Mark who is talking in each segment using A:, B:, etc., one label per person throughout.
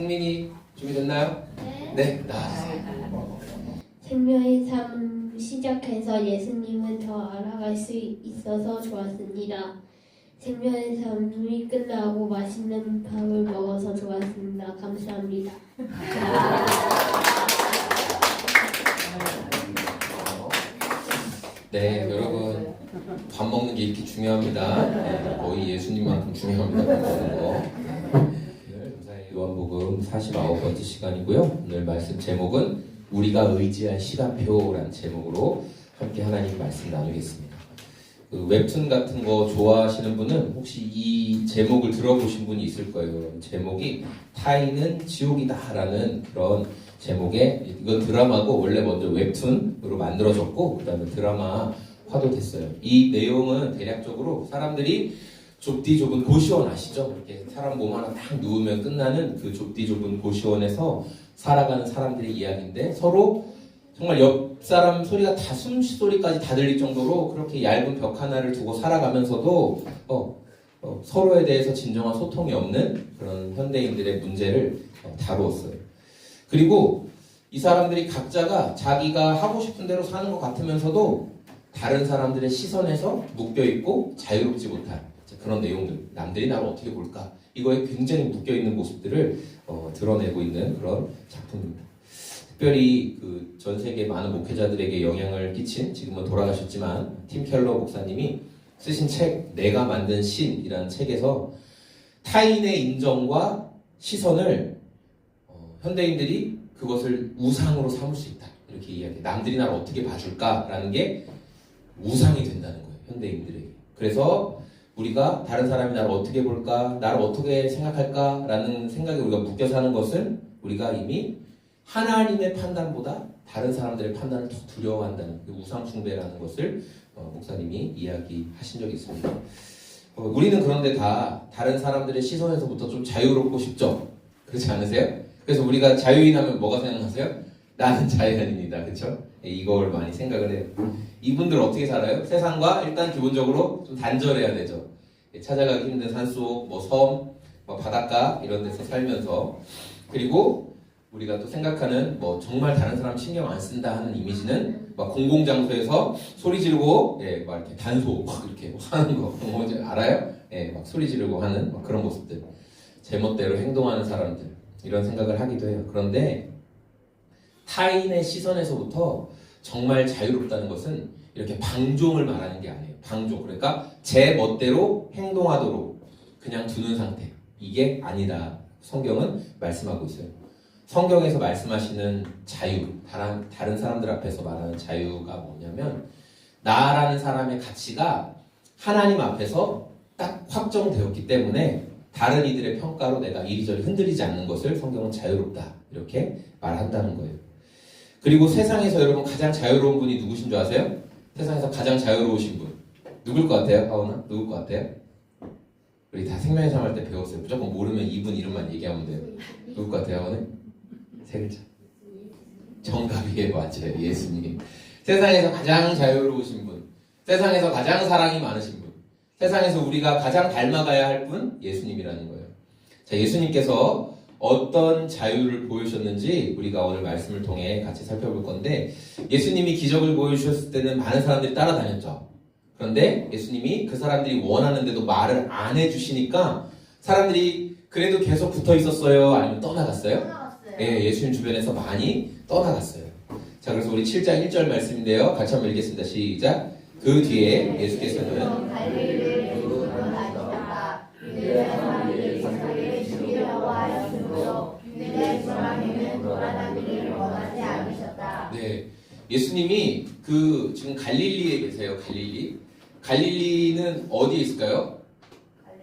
A: 승민이 준비됐나요? 네, 나와주세요.
B: 생명의 삶 시작해서 예수님을 더 알아갈 수 있어서 좋았습니다. 생명의 삶이 끝나고 맛있는 밥을 먹어서 좋았습니다. 감사합니다.
A: 네, 여러분 밥 먹는 게 이렇게 중요합니다. 네, 거의 예수님만큼 중요합니다. 밥 먹는 거. 요한복음 49번째 시간이고요. 오늘 말씀 제목은 우리가 의지할 시간표라는 제목으로 함께 하나님 말씀 나누겠습니다. 그 웹툰 같은 거 좋아하시는 분은 혹시 이 제목을 들어보신 분이 있을 거예요. 제목이 타인은 지옥이다라는 그런 제목의, 이건 드라마고 원래 먼저 웹툰으로 만들어졌고 그 다음에 드라마화도 됐어요. 이 내용은 대략적으로 사람들이 좁디 좁은 고시원 아시죠? 이렇게 사람 몸 하나 딱 누우면 끝나는 그 좁디 좁은 고시원에서 살아가는 사람들의 이야기인데, 서로 정말 옆 사람 소리가 다 숨소리까지 다 들릴 정도로 그렇게 얇은 벽 하나를 두고 살아가면서도 서로에 대해서 진정한 소통이 없는 그런 현대인들의 문제를 다루었어요. 그리고 이 사람들이 각자가 자기가 하고 싶은 대로 사는 것 같으면서도 다른 사람들의 시선에서 묶여있고 자유롭지 못한 그런 내용들, 남들이 나를 어떻게 볼까, 이거에 굉장히 묶여있는 모습들을 드러내고 있는 그런 작품입니다. 특별히 그 전 세계 많은 목회자들에게 영향을 끼친, 지금은 돌아가셨지만 팀 켈러 목사님이 쓰신 책 내가 만든 신이라는 책에서 타인의 인정과 시선을 현대인들이 그것을 우상으로 삼을 수 있다, 이렇게 이야기해요. 남들이 나를 어떻게 봐줄까라는 게 우상이 된다는 거예요, 현대인들에게. 그래서 우리가 다른 사람이 나를 어떻게 볼까, 나를 어떻게 생각할까라는 생각에 우리가 묶여 사는 것은 우리가 이미 하나님의 판단보다 다른 사람들의 판단을 더 두려워한다는 그 우상 숭배라는 것을 목사님이 이야기하신 적이 있습니다. 우리는 그런데 다 다른 사람들의 시선에서부터 좀 자유롭고 싶죠? 그렇지 않으세요? 그래서 우리가 자유인 하면 뭐가 생각나세요? 나는 자유인입니다. 그렇죠? 이걸 많이 생각을 해요. 이분들 어떻게 살아요? 세상과 일단 기본적으로 좀 단절해야 되죠. 찾아가기 힘든 산속, 섬, 바닷가 이런 데서 살면서, 그리고 우리가 또 생각하는 정말 다른 사람 신경 안 쓴다 하는 이미지는 공공장소에서 소리 지르고 막 이렇게 단속 이렇게 하는 거 알아요? 막 소리 지르고 하는 그런 모습들, 제멋대로 행동하는 사람들, 이런 생각을 하기도 해요. 그런데 타인의 시선에서부터 정말 자유롭다는 것은 이렇게 방종을 말하는 게 아니에요. 방종, 그러니까 제 멋대로 행동하도록 그냥 두는 상태, 이게 아니다. 성경은 말씀하고 있어요. 성경에서 말씀하시는 자유, 다른 사람들 앞에서 말하는 자유가 뭐냐면, 나라는 사람의 가치가 하나님 앞에서 딱 확정되었기 때문에 다른 이들의 평가로 내가 이리저리 흔들리지 않는 것을 성경은 자유롭다, 이렇게 말한다는 거예요. 그리고 세상에서 여러분 가장 자유로운 분이 누구신 줄 아세요? 세상에서 가장 자유로우신 분 누굴 것 같아요? 하원아? 누굴 것 같아요? 우리 다 생명의 삶 할 때 배웠어요. 무조건 모르면 이분 이름만 얘기하면 돼요. 누굴 것 같아요, 하원아? 세 글자. 정답이에요. 맞아요. 예수님. 세상에서 가장 자유로우신 분, 세상에서 가장 사랑이 많으신 분, 세상에서 우리가 가장 닮아가야 할 분, 예수님이라는 거예요. 자, 예수님께서 어떤 자유를 보여주셨는지 우리가 오늘 말씀을 통해 같이 살펴볼 건데, 예수님이 기적을 보여주셨을 때는 많은 사람들이 따라다녔죠. 그런데 예수님이 그 사람들이 원하는데도 말을 안 해주시니까 사람들이 그래도 계속 붙어 있었어요? 아니면 떠나갔어요? 네, 예수님 주변에서 많이 떠나갔어요. 자, 그래서 우리 7장 1절 말씀인데요. 같이 한번 읽겠습니다. 시작. 그 뒤에 예수께서는 네, 예수님이 지금 갈릴리에 계세요. 갈릴리는 어디에 있을까요?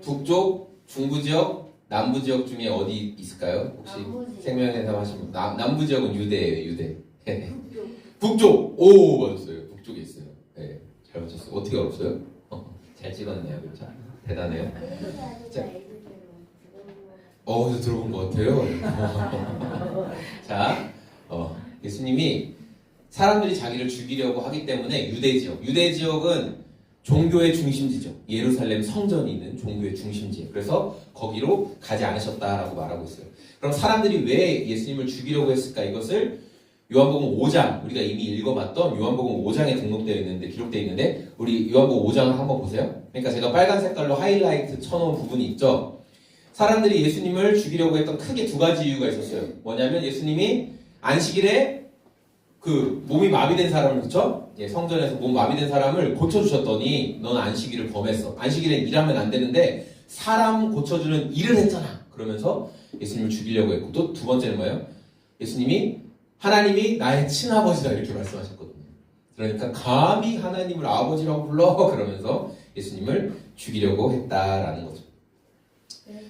A: 북쪽, 중부지역, 남부지역 중에 어디 있을까요? 혹시 생명의 삶 하신 분? 남부지역은 유대예요. 유대. 북쪽! 오, 맞았어요. 북쪽에 있어요. 네, 잘 맞췄어요. 어떻게 알았어요? 잘 찍었네요. 그렇죠? 대단해요. 자, 들어본 것 같아요. 자, 예수님이 사람들이 자기를 죽이려고 하기 때문에 유대지역은 종교의 중심지죠. 예루살렘 성전이 있는 종교의 중심지. 그래서 거기로 가지 않으셨다라고 말하고 있어요. 그럼 사람들이 왜 예수님을 죽이려고 했을까? 이것을 요한복음 5장, 우리가 이미 읽어봤던 요한복음 5장에 등록되어 있는데, 기록되어 있는데, 우리 요한복음 5장을 한번 보세요. 그러니까 제가 빨간 색깔로 하이라이트 쳐놓은 부분이 있죠. 사람들이 예수님을 죽이려고 했던 크게 두 가지 이유가 있었어요. 뭐냐면 예수님이 안식일에 그 몸이 마비된 사람을, 그쵸? 예, 성전에서 몸 마비된 사람을 고쳐주셨더니 넌 안식일을 범했어. 안식일에 일하면 안 되는데 사람 고쳐주는 일을 했잖아. 그러면서 예수님을 죽이려고 했고, 또 두 번째는 뭐예요? 예수님이 하나님이 나의 친아버지다 이렇게 말씀하셨거든요. 그러니까 감히 하나님을 아버지라고 불러? 그러면서 예수님을 죽이려고 했다라는 거죠.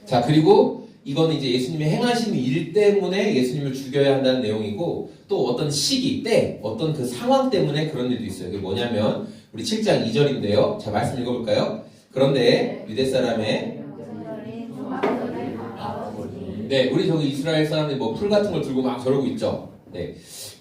A: 자, 그리고 이거는 이제 예수님의 행하신 일 때문에 예수님을 죽여야 한다는 내용이고, 또 어떤 시기, 때, 어떤 그 상황 때문에 그런 일도 있어요. 그게 뭐냐면 우리 7장 2절인데요. 자, 말씀 읽어볼까요? 그런데 유대 사람의 네, 우리 저기 이스라엘 사람들이 뭐 풀 같은 걸 들고 막 저러고 있죠. 네,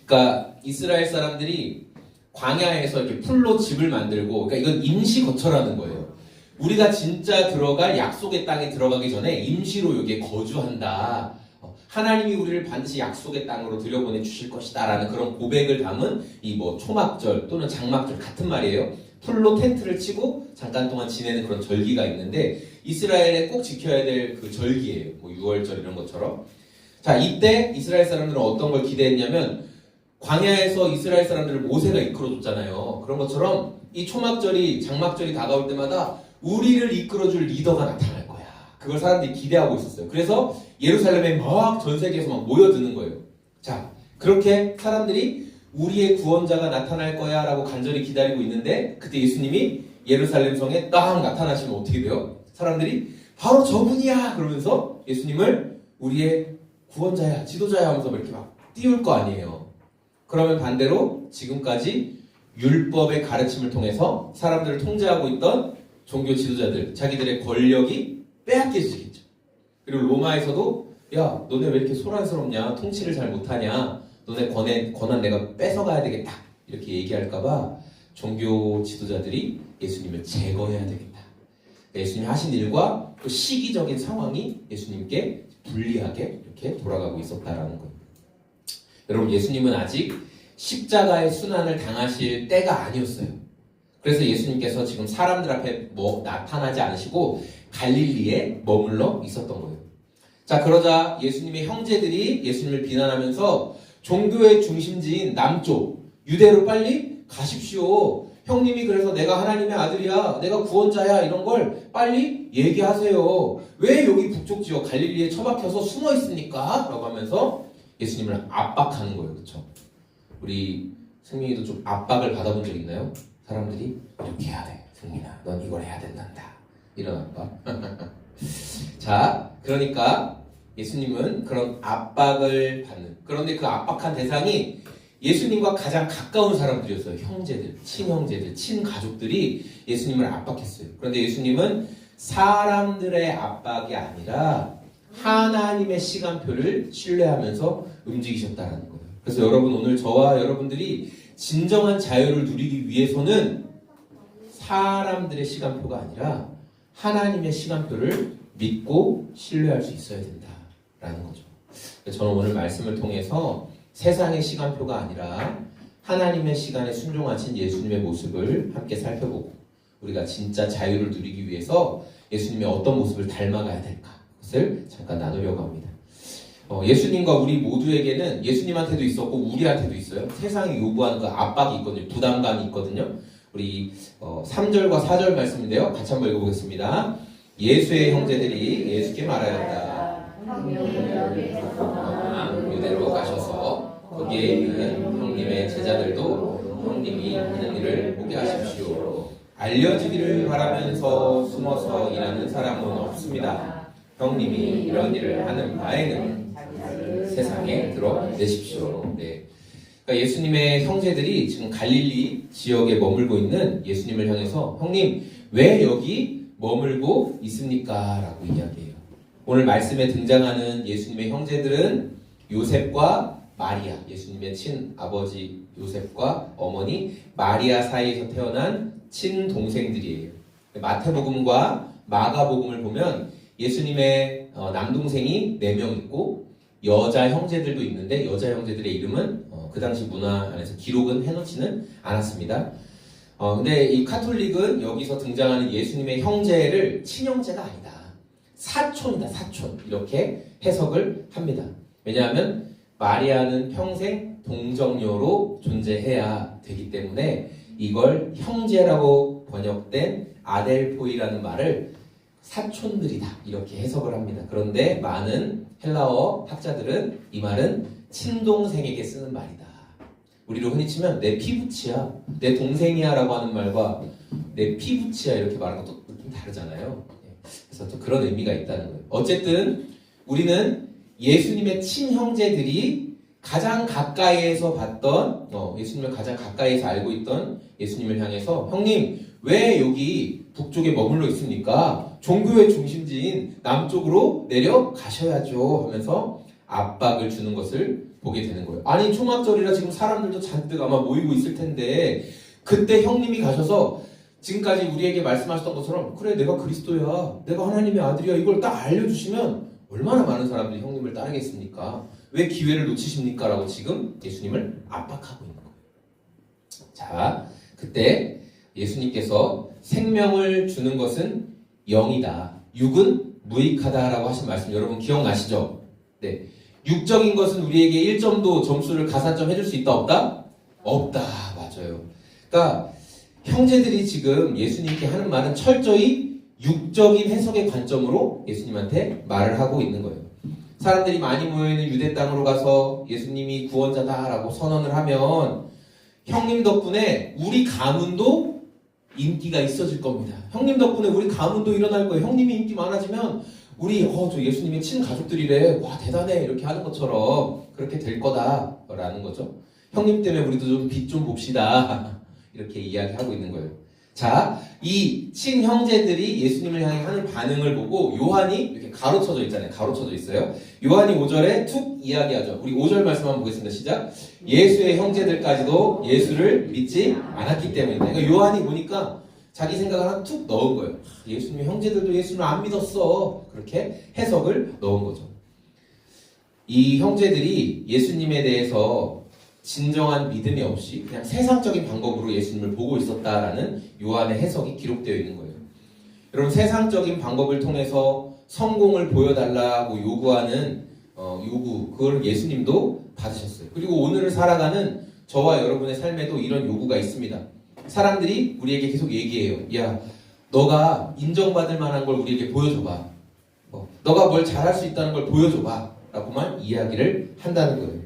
A: 그러니까 이스라엘 사람들이 광야에서 이렇게 풀로 집을 만들고, 그러니까 이건 임시 거처라는 거예요. 우리가 진짜 들어갈 약속의 땅에 들어가기 전에 임시로 여기에 거주한다. 하나님이 우리를 반드시 약속의 땅으로 들여보내 주실 것이다 라는 그런 고백을 담은 이 뭐 초막절 또는 장막절 같은 말이에요. 풀로 텐트를 치고 잠깐 동안 지내는 그런 절기가 있는데 이스라엘에 꼭 지켜야 될 그 절기예요. 뭐 6월절 이런 것처럼. 자, 이때 이스라엘 사람들은 어떤 걸 기대했냐면 광야에서 이스라엘 사람들을 모세가 이끌어줬잖아요. 그런 것처럼 이 초막절이 장막절이 다가올 때마다 우리를 이끌어줄 리더가 나타날 거야. 그걸 사람들이 기대하고 있었어요. 그래서 예루살렘에 막 전 세계에서 막 모여드는 거예요. 자, 그렇게 사람들이 우리의 구원자가 나타날 거야 라고 간절히 기다리고 있는데 그때 예수님이 예루살렘 성에 딱 나타나시면 어떻게 돼요? 사람들이 바로 저분이야 그러면서 예수님을 우리의 구원자야, 지도자야 하면서 이렇게 막 띄울 거 아니에요. 그러면 반대로 지금까지 율법의 가르침을 통해서 사람들을 통제하고 있던 종교 지도자들, 자기들의 권력이 빼앗겨지겠죠. 그리고 로마에서도 야, 너네 왜 이렇게 소란스럽냐, 통치를 잘 못하냐, 너네 권한 내가 뺏어가야 되겠다 이렇게 얘기할까봐 종교 지도자들이 예수님을 제거해야 되겠다. 예수님이 하신 일과 또 시기적인 상황이 예수님께 불리하게 이렇게 돌아가고 있었다라는 거예요. 여러분, 예수님은 아직 십자가의 순환을 당하실 때가 아니었어요. 그래서 예수님께서 지금 사람들 앞에 나타나지 않으시고 갈릴리에 머물러 있었던 거예요. 자, 그러자 예수님의 형제들이 예수님을 비난하면서 종교의 중심지인 남쪽 유대로 빨리 가십시오. 형님이 그래서 내가 하나님의 아들이야, 내가 구원자야 이런 걸 빨리 얘기하세요. 왜 여기 북쪽 지역 갈릴리에 처박혀서 숨어 있습니까? 라고 하면서 예수님을 압박하는 거예요. 그렇죠? 우리 승민이도 좀 압박을 받아본 적 있나요? 사람들이 이렇게 해야 돼, 승민아, 넌 이걸 해야 된단다, 이런 압박. 자, 그러니까 예수님은 그런 압박을 받는, 그런데 그 압박한 대상이 예수님과 가장 가까운 사람들이었어요. 형제들, 친형제들, 친가족들이 예수님을 압박했어요. 그런데 예수님은 사람들의 압박이 아니라 하나님의 시간표를 신뢰하면서 움직이셨다는 거예요. 그래서 여러분, 오늘 저와 여러분들이 진정한 자유를 누리기 위해서는 사람들의 시간표가 아니라 하나님의 시간표를 믿고 신뢰할 수 있어야 된다라는 거죠. 저는 오늘 말씀을 통해서 세상의 시간표가 아니라 하나님의 시간에 순종하신 예수님의 모습을 함께 살펴보고 우리가 진짜 자유를 누리기 위해서 예수님의 어떤 모습을 닮아가야 될까, 그것을 잠깐 나누려고 합니다. 예수님과 우리 모두에게는 예수님한테도 있었고 우리한테도 있어요. 세상이 요구하는 그 압박이 있거든요. 부담감이 있거든요. 우리 3절과 4절 말씀인데요. 같이 한번 읽어보겠습니다. 예수의 형제들이 예수께 말하였다. 유대로 가셔서 거기에 있는 형님의 제자들도 형님이 하는 일을 보게 하십시오. 알려지기를 바라면서 숨어서 일하는 사람은 없습니다. 형님이 이런 일을 하는 바에는 세상에 드러내십시오. 네. 그러니까 예수님의 형제들이 지금 갈릴리 지역에 머물고 있는 예수님을 향해서 형님, 왜 여기 머물고 있습니까? 라고 이야기해요. 오늘 말씀에 등장하는 예수님의 형제들은 요셉과 마리아, 예수님의 친아버지 요셉과 어머니 마리아 사이에서 태어난 친동생들이에요. 마태복음과 마가복음을 보면 예수님의 남동생이 4명 있고 여자 형제들도 있는데 여자 형제들의 이름은 그 당시 문화 안에서 기록은 해놓지는 않았습니다. 근데 이 카톨릭은 여기서 등장하는 예수님의 형제를 친형제가 아니다. 사촌이다, 사촌. 이렇게 해석을 합니다. 왜냐하면 마리아는 평생 동정녀로 존재해야 되기 때문에 이걸 형제라고 번역된 아델포이라는 말을 사촌들이다. 이렇게 해석을 합니다. 그런데 많은 헬라어 학자들은 이 말은 친동생에게 쓰는 말이다. 우리로 흔히 치면 내 피부치야, 내 동생이야 라고 하는 말과 내 피부치야 이렇게 말하는 것도 좀 다르잖아요. 그래서 또 그런 의미가 있다는 거예요. 어쨌든 우리는 예수님의 친형제들이 가장 가까이에서 봤던 예수님을 가장 가까이에서 알고 있던 예수님을 향해서 형님 왜 여기 북쪽에 머물러 있습니까? 종교의 중심지인 남쪽으로 내려가셔야죠 하면서 압박을 주는 것을 보게 되는 거예요. 아니 초막절이라 지금 사람들도 잔뜩 아마 모이고 있을 텐데 그때 형님이 가셔서 지금까지 우리에게 말씀하셨던 것처럼 그래 내가 그리스도야 내가 하나님의 아들이야 이걸 딱 알려주시면 얼마나 많은 사람들이 형님을 따르겠습니까? 왜 기회를 놓치십니까? 라고 지금 예수님을 압박하고 있는 거예요. 자, 그때 예수님께서 생명을 주는 것은 영이다. 육은 무익하다라고 하신 말씀 여러분 기억나시죠? 네. 육적인 것은 우리에게 1점도 점수를 가산점 해줄 수 있다 없다? 없다. 맞아요. 그러니까 형제들이 지금 예수님께 하는 말은 철저히 육적인 해석의 관점으로 예수님한테 말을 하고 있는 거예요. 사람들이 많이 모여있는 유대 땅으로 가서 예수님이 구원자다라고 선언을 하면 형님 덕분에 우리 가문도 인기가 있어질 겁니다. 형님 덕분에 우리 가문도 일어날 거예요. 형님이 인기 많아지면 우리 저 예수님의 친가족들이래 와 대단해 이렇게 하는 것처럼 그렇게 될 거다라는 거죠. 형님 때문에 우리도 좀 빛 좀 봅시다 이렇게 이야기하고 있는 거예요. 자, 이 친형제들이 예수님을 향해 하는 반응을 보고 요한이 이렇게 가로쳐져 있잖아요. 가로쳐져 있어요. 요한이 5절에 툭 이야기하죠. 우리 5절 말씀 한번 보겠습니다. 시작. 예수의 형제들까지도 예수를 믿지 않았기 때문이다. 그러니까 요한이 보니까 자기 생각을 하나 툭 넣은 거예요. 예수님의 형제들도 예수를 안 믿었어. 그렇게 해석을 넣은 거죠. 이 형제들이 예수님에 대해서 진정한 믿음이 없이 그냥 세상적인 방법으로 예수님을 보고 있었다라는 요한의 해석이 기록되어 있는 거예요. 여러분 세상적인 방법을 통해서 성공을 보여달라고 요구하는 요구 그걸 예수님도 받으셨어요. 그리고 오늘을 살아가는 저와 여러분의 삶에도 이런 요구가 있습니다. 사람들이 우리에게 계속 얘기해요. 야, 너가 인정받을 만한 걸 우리에게 보여줘봐. 너가 뭘 잘할 수 있다는 걸 보여줘봐. 라고만 이야기를 한다는 거예요.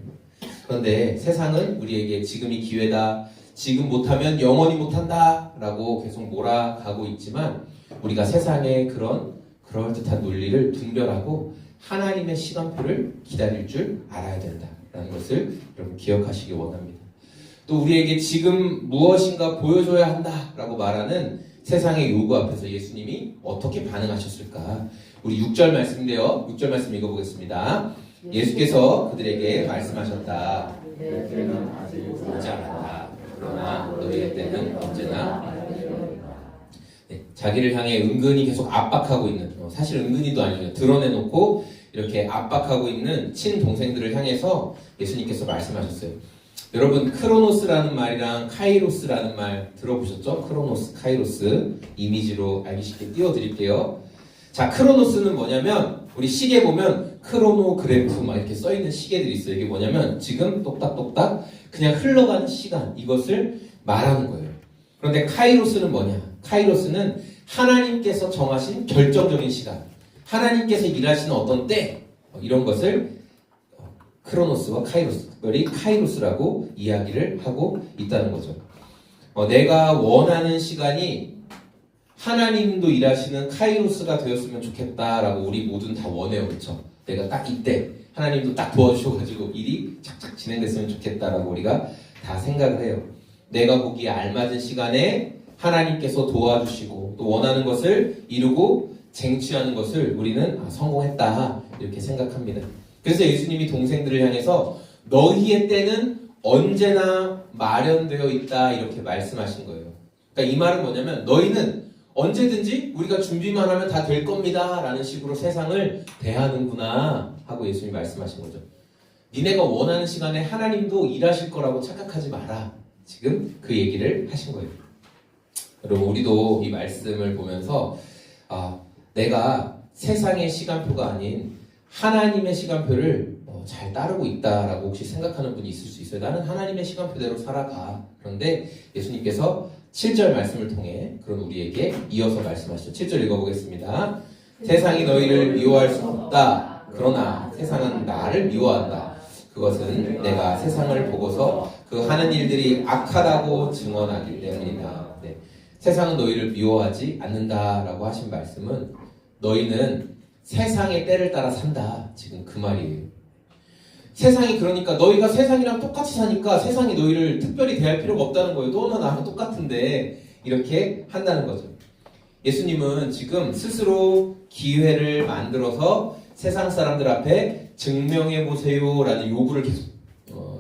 A: 그런데 세상은 우리에게 지금이 기회다. 지금 못하면 영원히 못한다. 라고 계속 몰아가고 있지만 우리가 세상의 그런 그럴듯한 논리를 분별하고 하나님의 시간표를 기다릴 줄 알아야 된다라는 것을 여러분 기억하시기 원합니다. 또 우리에게 지금 무엇인가 보여줘야 한다라고 말하는 세상의 요구 앞에서 예수님이 어떻게 반응하셨을까? 우리 6절 말씀인데요. 6절 말씀 읽어보겠습니다. 예수께서 그들에게 말씀하셨다. 내 때는 아직 오지 않았다. 그러나 너희의 때는 언제나 네, 자기를 향해 은근히 계속 압박하고 있는 사실 은근히도 아니죠. 드러내놓고 이렇게 압박하고 있는 친동생들을 향해서 예수님께서 말씀하셨어요. 여러분 크로노스라는 말이랑 카이로스라는 말 들어보셨죠? 크로노스, 카이로스 이미지로 알기 쉽게 띄워드릴게요. 자, 크로노스는 뭐냐면 우리 시계 보면 크로노그래프 막 이렇게 써있는 시계들이 있어요. 이게 뭐냐면 지금 똑딱똑딱 그냥 흘러가는 시간 이것을 말하는 거예요. 그런데 카이로스는 뭐냐? 카이로스는 하나님께서 정하신 결정적인 시간 하나님께서 일하시는 어떤 때 이런 것을 크로노스와 카이로스, 특별히 카이로스라고 이야기를 하고 있다는 거죠. 내가 원하는 시간이 하나님도 일하시는 카이로스가 되었으면 좋겠다라고 우리 모두는 다 원해요. 그렇죠? 내가 딱 이때 하나님도 딱 도와주셔가지고 일이 착착 진행됐으면 좋겠다라고 우리가 다 생각을 해요. 내가 보기에 알맞은 시간에 하나님께서 도와주시고 또 원하는 것을 이루고 쟁취하는 것을 우리는 성공했다 이렇게 생각합니다. 그래서 예수님이 동생들을 향해서 너희의 때는 언제나 마련되어 있다 이렇게 말씀하신 거예요. 그러니까 이 말은 뭐냐면 너희는 언제든지 우리가 준비만 하면 다 될 겁니다 라는 식으로 세상을 대하는구나 하고 예수님이 말씀하신 거죠. 니네가 원하는 시간에 하나님도 일하실 거라고 착각하지 마라. 지금 그 얘기를 하신 거예요. 여러분 우리도 이 말씀을 보면서 내가 세상의 시간표가 아닌 하나님의 시간표를 잘 따르고 있다라고 혹시 생각하는 분이 있을 수 있어요. 나는 하나님의 시간표대로 살아가. 그런데 예수님께서 7절 말씀을 통해 그런 우리에게 이어서 말씀하시죠. 7절 읽어보겠습니다. 세상이 너희를 미워할 수 없다. 그러나 세상은 나를 미워한다. 그것은 내가 세상을 보고서 그 하는 일들이 악하다고 증언하기 때문이다. 네. 세상은 너희를 미워하지 않는다라고 하신 말씀은 너희는 세상의 때를 따라 산다. 지금 그 말이에요. 세상이 그러니까 너희가 세상이랑 똑같이 사니까 세상이 너희를 특별히 대할 필요가 없다는 거예요. 너나 나랑 똑같은데 이렇게 한다는 거죠. 예수님은 지금 스스로 기회를 만들어서 세상 사람들 앞에 증명해보세요 라는 요구를 계속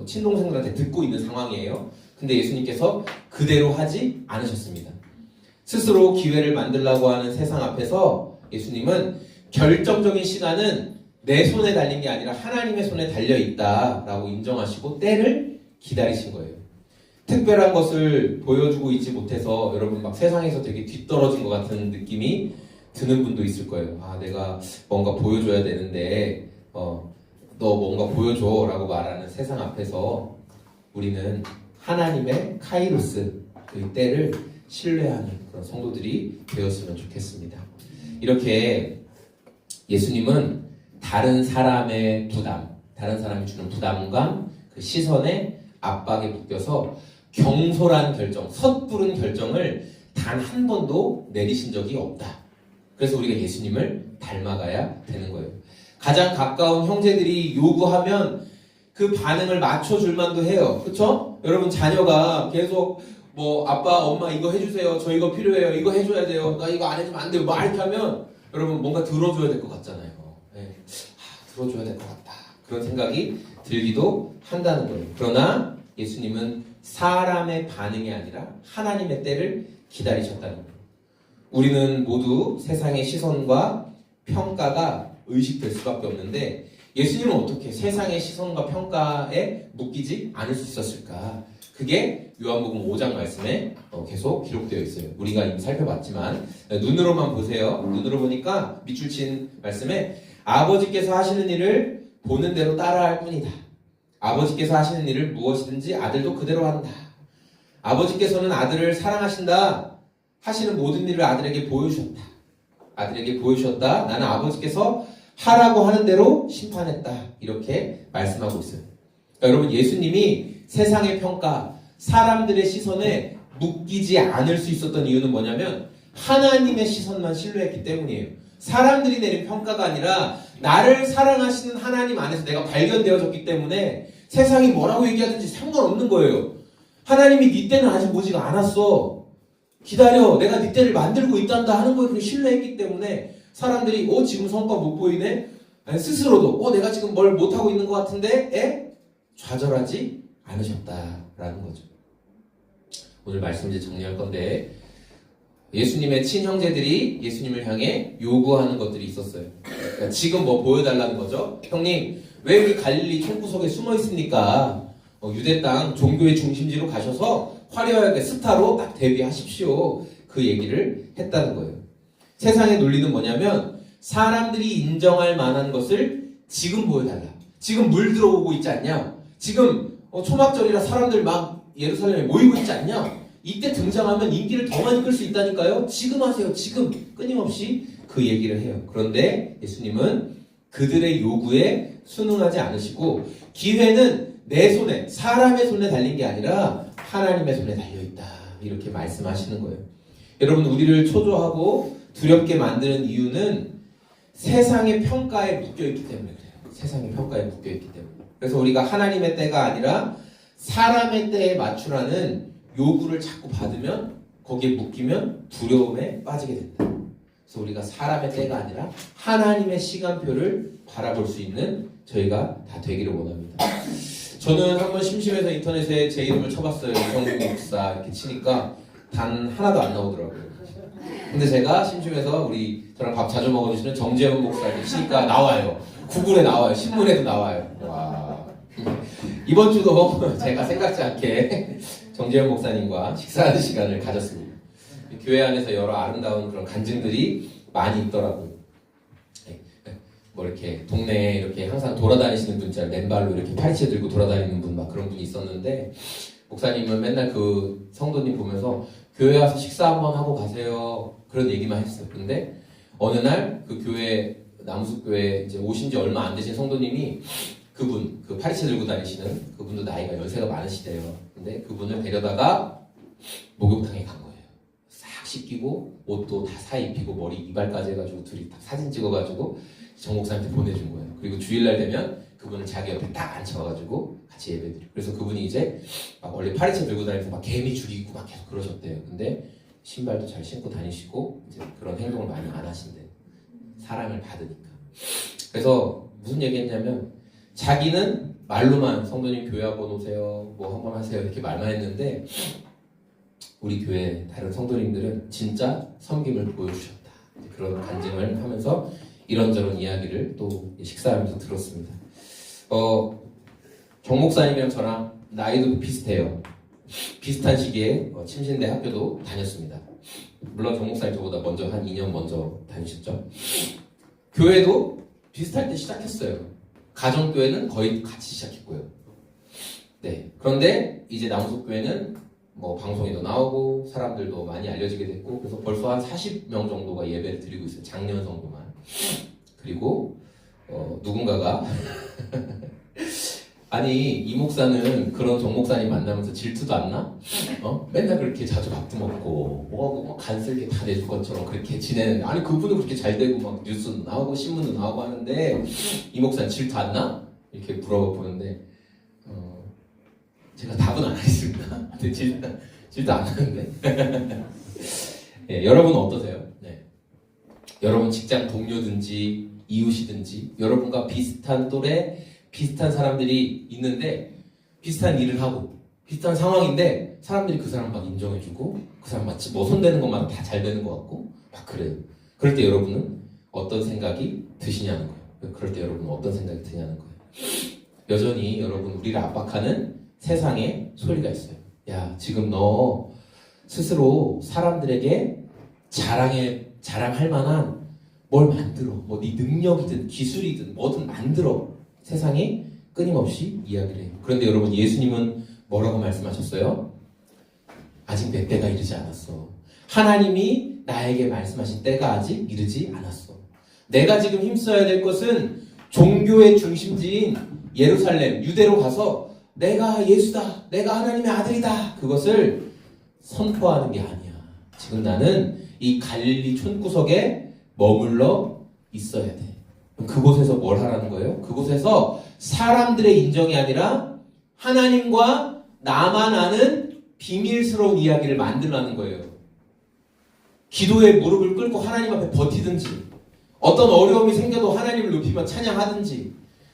A: 친동생들한테 듣고 있는 상황이에요. 근데 예수님께서 그대로 하지 않으셨습니다. 스스로 기회를 만들려고 하는 세상 앞에서 예수님은 결정적인 시간은 내 손에 달린 게 아니라 하나님의 손에 달려있다라고 인정하시고 때를 기다리신 거예요. 특별한 것을 보여주고 있지 못해서 여러분 막 세상에서 되게 뒤떨어진 것 같은 느낌이 드는 분도 있을 거예요. 내가 뭔가 보여줘야 되는데 너 뭔가 보여줘 라고 말하는 세상 앞에서 우리는 하나님의 카이로스 그 때를 신뢰하는 그런 성도들이 되었으면 좋겠습니다. 이렇게 예수님은 다른 사람의 부담, 다른 사람이 주는 부담감, 그 시선에 압박에 묶여서 경솔한 결정, 섣부른 결정을 단 한 번도 내리신 적이 없다. 그래서 우리가 예수님을 닮아가야 되는 거예요. 가장 가까운 형제들이 요구하면 그 반응을 맞춰줄 만도 해요. 그렇죠? 여러분 자녀가 계속 아빠, 엄마 이거 해주세요. 저 이거 필요해요. 이거 해줘야 돼요. 나 이거 안 해주면 안 돼요. 막 이렇게 하면 여러분 뭔가 들어줘야 될 것 같잖아요. 네. 들어줘야 될 것 같다. 그런 생각이 들기도 한다는 거예요. 그러나 예수님은 사람의 반응이 아니라 하나님의 때를 기다리셨다는 거예요. 우리는 모두 세상의 시선과 평가가 의식될 수밖에 없는데 예수님은 어떻게 세상의 시선과 평가에 묶이지 않을 수 있었을까? 그게 요한복음 5장 말씀에 계속 기록되어 있어요. 우리가 이미 살펴봤지만 눈으로만 보세요. 눈으로 보니까 밑줄 친 말씀에 아버지께서 하시는 일을 보는 대로 따라할 뿐이다. 아버지께서 하시는 일을 무엇이든지 아들도 그대로 한다. 아버지께서는 아들을 사랑하신다. 하시는 모든 일을 아들에게 보여주셨다. 아들에게 보여주셨다. 나는 아버지께서 하라고 하는 대로 심판했다. 이렇게 말씀하고 있어요. 그러니까 여러분 예수님이 세상의 평가, 사람들의 시선에 묶이지 않을 수 있었던 이유는 뭐냐면 하나님의 시선만 신뢰했기 때문이에요. 사람들이 내린 평가가 아니라 나를 사랑하시는 하나님 안에서 내가 발견되어졌기 때문에 세상이 뭐라고 얘기하든지 상관없는 거예요. 하나님이 네 때는 아직 오지가 않았어. 기다려. 내가 네 때를 만들고 있단다 하는 거에 신뢰했기 때문에 사람들이 지금 성과 못 보이네? 아니, 스스로도 내가 지금 뭘 못하고 있는 것 같은데? 좌절하지 않으셨다라는 거죠. 오늘 말씀 이제 정리할 건데 예수님의 친형제들이 예수님을 향해 요구하는 것들이 있었어요. 그러니까 지금 보여달라는 거죠. 형님 왜 우리 갈릴리 총구석에 숨어 있습니까? 유대 땅 종교의 중심지로 가셔서 화려하게 스타로 딱 데뷔하십시오. 그 얘기를 했다는 거예요. 세상의 논리는 뭐냐면 사람들이 인정할 만한 것을 지금 보여달라. 지금 물 들어오고 있지 않냐? 지금 초막절이라 사람들 막 예루살렘에 모이고 있지 않냐? 이때 등장하면 인기를 더 많이 끌 수 있다니까요. 지금 하세요. 지금 끊임없이 그 얘기를 해요. 그런데 예수님은 그들의 요구에 순응하지 않으시고 기회는 내 손에 사람의 손에 달린 게 아니라 하나님의 손에 달려있다. 이렇게 말씀하시는 거예요. 여러분 우리를 초조하고 두렵게 만드는 이유는 세상의 평가에 묶여있기 때문에 그래요. 세상의 평가에 묶여있기 때문에. 그래서 우리가 하나님의 때가 아니라 사람의 때에 맞추라는 요구를 자꾸 받으면 거기에 묶이면 두려움에 빠지게 된다. 그래서 우리가 사람의 때가 아니라 하나님의 시간표를 바라볼 수 있는 저희가 다 되기를 원합니다. 저는 한번 심심해서 인터넷에 제 이름을 쳐봤어요. 이성국 목사 이렇게 치니까 단 하나도 안 나오더라고요. 근데 제가 심심해서 저랑 밥 자주 먹어주시는 정재훈 목사님 치니까 나와요. 구글에 나와요. 신문에도 나와요. 와. 이번 주도 제가 생각지 않게 정재훈 목사님과 식사하는 시간을 가졌습니다. 교회 안에서 여러 아름다운 그런 간증들이 많이 있더라고요. 뭐 이렇게 동네에 이렇게 항상 돌아다니시는 분 있잖아요. 맨발로 이렇게 파리채 들고 돌아다니는 분 막 그런 분이 있었는데, 목사님은 맨날 그 성도님 보면서 교회 와서 식사 한번 하고 가세요. 그런 얘기만 했어요. 근데 어느 날 그 교회, 남수교회 이제 오신 지 얼마 안 되신 성도님이 그분, 그 파리채 들고 다니시는 그분도 나이가 연세가 많으시대요. 근데 그분을 데려다가 목욕탕에 간 거예요. 싹 씻기고 옷도 다 사입히고 머리 이발까지 해가지고 둘이 딱 사진 찍어가지고 정 목사한테 보내준 거예요. 그리고 주일날 되면 그분을 자기 옆에 딱 앉혀가지고 같이 예배드리고. 그래서 그분이 이제 막 원래 파리채 들고 다니면서 막 개미 죽이고 막 계속 그러셨대요. 근데 신발도 잘 신고 다니시고 이제 그런 행동을 많이 안 하신대요. 사랑을 받으니까. 그래서 무슨 얘기했냐면, 자기는 말로만 성도님 교회 한번 오세요, 뭐 한번 하세요 이렇게 말만 했는데, 우리 교회 다른 성도님들은 진짜 섬김을 보여주셨다. 그런 간증을 하면서 이런저런 이야기를 또 식사하면서 들었습니다. 정 목사님이랑 저랑 나이도 비슷해요. 비슷한 시기에 침신대 학교도 다녔습니다. 물론 정 목사님 저보다 먼저 한 2년 먼저 다니셨죠. 교회도 비슷할 때 시작했어요. 가정교회는 거의 같이 시작했고요. 네. 그런데 이제 남수교회는 뭐 방송에도 나오고 사람들도 많이 알려지게 됐고, 그래서 벌써 한 40명 정도가 예배를 드리고 있어요. 작년 정도만. 그리고 누군가가 아니 이 목사는 그런 정 목사님 만나면서 질투도 안 나? 맨날 그렇게 자주 밥도 먹고 뭐 간쓸게 다 내줄 것처럼 그렇게 지내는데, 아니 그분은 그렇게 잘 되고 막 뉴스도 나오고 신문도 나오고 하는데 이 목사는 질투 안 나? 이렇게 물어보는데 제가 답은 안 하겠습니다. 근데 질투 안 하는데 네, 여러분은 어떠세요? 네. 여러분 직장 동료든지 이웃이든지 여러분과 비슷한 또래, 비슷한 사람들이 있는데 비슷한 일을 하고 비슷한 상황인데 사람들이 그 사람 막 인정해주고 그 사람 마치 뭐 손대는 것마다 다 잘 되는 것 같고 막 그래요. 그럴 때 여러분은 어떤 생각이 드시냐는 거예요. 그럴 때 여러분은 어떤 생각이 드냐는 거예요. 여전히 여러분 우리를 압박하는 세상에 소리가 있어요. 야, 지금 너 스스로 사람들에게 자랑할 만한 뭘 만들어. 뭐 네 능력이든 기술이든 뭐든 만들어. 세상에 끊임없이 이야기를 해요. 그런데 여러분, 예수님은 뭐라고 말씀하셨어요? 아직 내 때가 이르지 않았어. 하나님이 나에게 말씀하신 때가 아직 이르지 않았어. 내가 지금 힘써야 될 것은 종교의 중심지인 예루살렘, 유대로 가서 내가 예수다, 내가 하나님의 아들이다, 그것을 선포하는 게 아니야. 지금 나는 이 갈릴리 촌구석에 머물러 있어야 돼. 그곳에서 뭘 하라는 거예요? 그곳에서 사람들의 인정이 아니라 하나님과 나만 아는 비밀스러운 이야기를 만들라는 거예요. 기도에 무릎을 꿇고 하나님 앞에 버티든지, 어떤 어려움이 생겨도 하나님을 높이며 찬양하든지,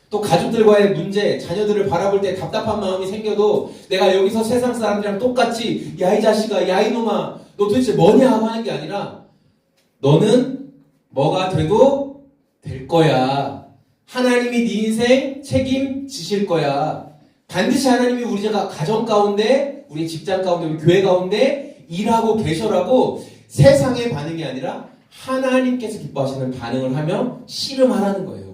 A: 또 가족들과의 문제, 자녀들을 바라볼 때 답답한 마음이 생겨도 내가 여기서 세상 사람들이랑 똑같이 야 이 자식아, 야 이놈아, 너 도대체 뭐냐 하고 하는 게 아니라 너는 뭐가 돼도 될 거야. 하나님이 네 인생 책임지실 거야. 반드시 하나님이 우리 가정 가운데, 우리 직장 가운데, 우리 교회 가운데 일하고 계셔라고 세상의 반응이 아니라 하나님께서 기뻐하시는 반응을 하며 씨름하라는 거예요.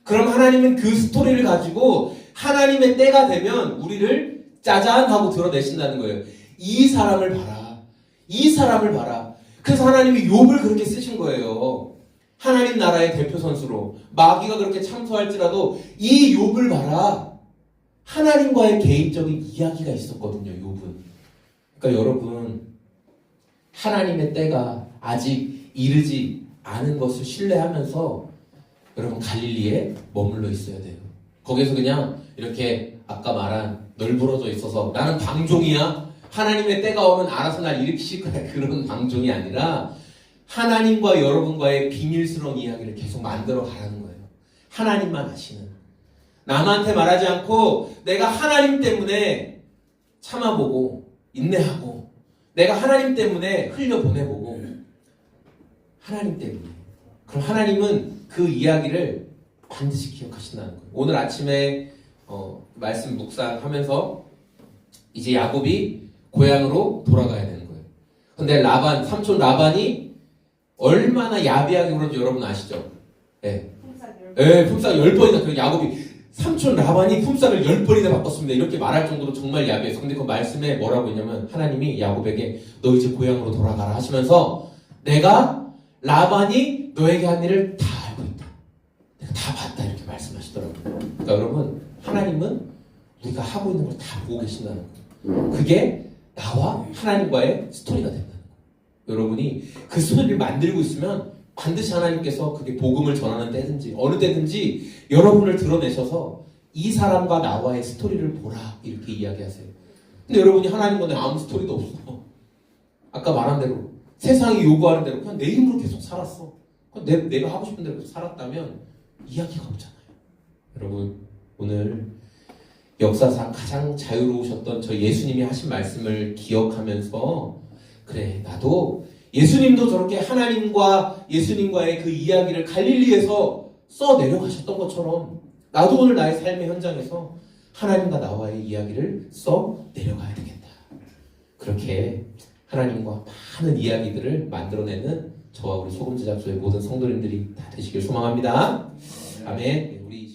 A: 그럼 하나님은 그 스토리를 가지고 하나님의 때가 되면 우리를 짜잔 하고 드러내신다는 거예요. 이 사람을 봐라. 이 사람을 봐라. 그래서 하나님이 욥을 그렇게 쓰신 거예요. 하나님 나라의 대표 선수로 마귀가 그렇게 참소할지라도 이 욥을 봐라. 하나님과의 개인적인 이야기가 있었거든요. 욥은. 그러니까 여러분, 하나님의 때가 아직 이르지 않은 것을 신뢰하면서 여러분 갈릴리에 머물러 있어야 돼요. 거기서 그냥 이렇게 아까 말한 널브러져 있어서 나는 방종이야, 하나님의 때가 오면 알아서 날 일으키실 거야, 그런 방종이 아니라 하나님과 여러분과의 비밀스러운 이야기를 계속 만들어 가라는 거예요. 하나님만 아시는, 남한테 말하지 않고 내가 하나님 때문에 참아보고 인내하고 내가 하나님 때문에 흘려보내보고 하나님 때문에 그럼 하나님은 그 이야기를 반드시 기억하신다는 거예요. 오늘 아침에 말씀 묵상하면서 이제 야곱이 고향으로 돌아가야 되는 거예요. 근데 삼촌 라반이 얼마나 야비하게 그런지 여러분 아시죠? 예. 품삯 10번이나, 그 야곱이 삼촌 라반이 품삯을 10번이나 바꿨습니다. 이렇게 말할 정도로 정말 야비해서. 근데 그 말씀에 뭐라고 했냐면 하나님이 야곱에게 너 이제 고향으로 돌아가라 하시면서 내가 라반이 너에게 한 일을 다 알고 있다. 내가 다 봤다. 이렇게 말씀하시더라고요. 그러니까 여러분, 하나님은 우리가 하고 있는 걸 다 보고 계신다는 거예요. 그게 나와 하나님과의 스토리가 된다는 거예요. 여러분이 그 스토리를 만들고 있으면 반드시 하나님께서 그게 복음을 전하는 때든지 어느 때든지 여러분을 드러내셔서 이 사람과 나와의 스토리를 보라 이렇게 이야기하세요. 근데 여러분이 하나님과 내 아무 스토리도 없어. 아까 말한 대로 세상이 요구하는 대로 그냥 내 힘으로 계속 살았어. 내가 하고 싶은 대로 계속 살았다면 이야기가 없잖아요. 여러분, 오늘 역사상 가장 자유로우셨던 저 예수님이 하신 말씀을 기억하면서 그래, 나도 예수님도 저렇게 하나님과 예수님과의 그 이야기를 갈릴리에서 써내려가셨던 것처럼 나도 오늘 나의 삶의 현장에서 하나님과 나와의 이야기를 써내려가야 되겠다. 그렇게 하나님과 많은 이야기들을 만들어내는 저와 우리 소금제작소의 모든 성도님들이 다 되시길 소망합니다. 아멘. 우리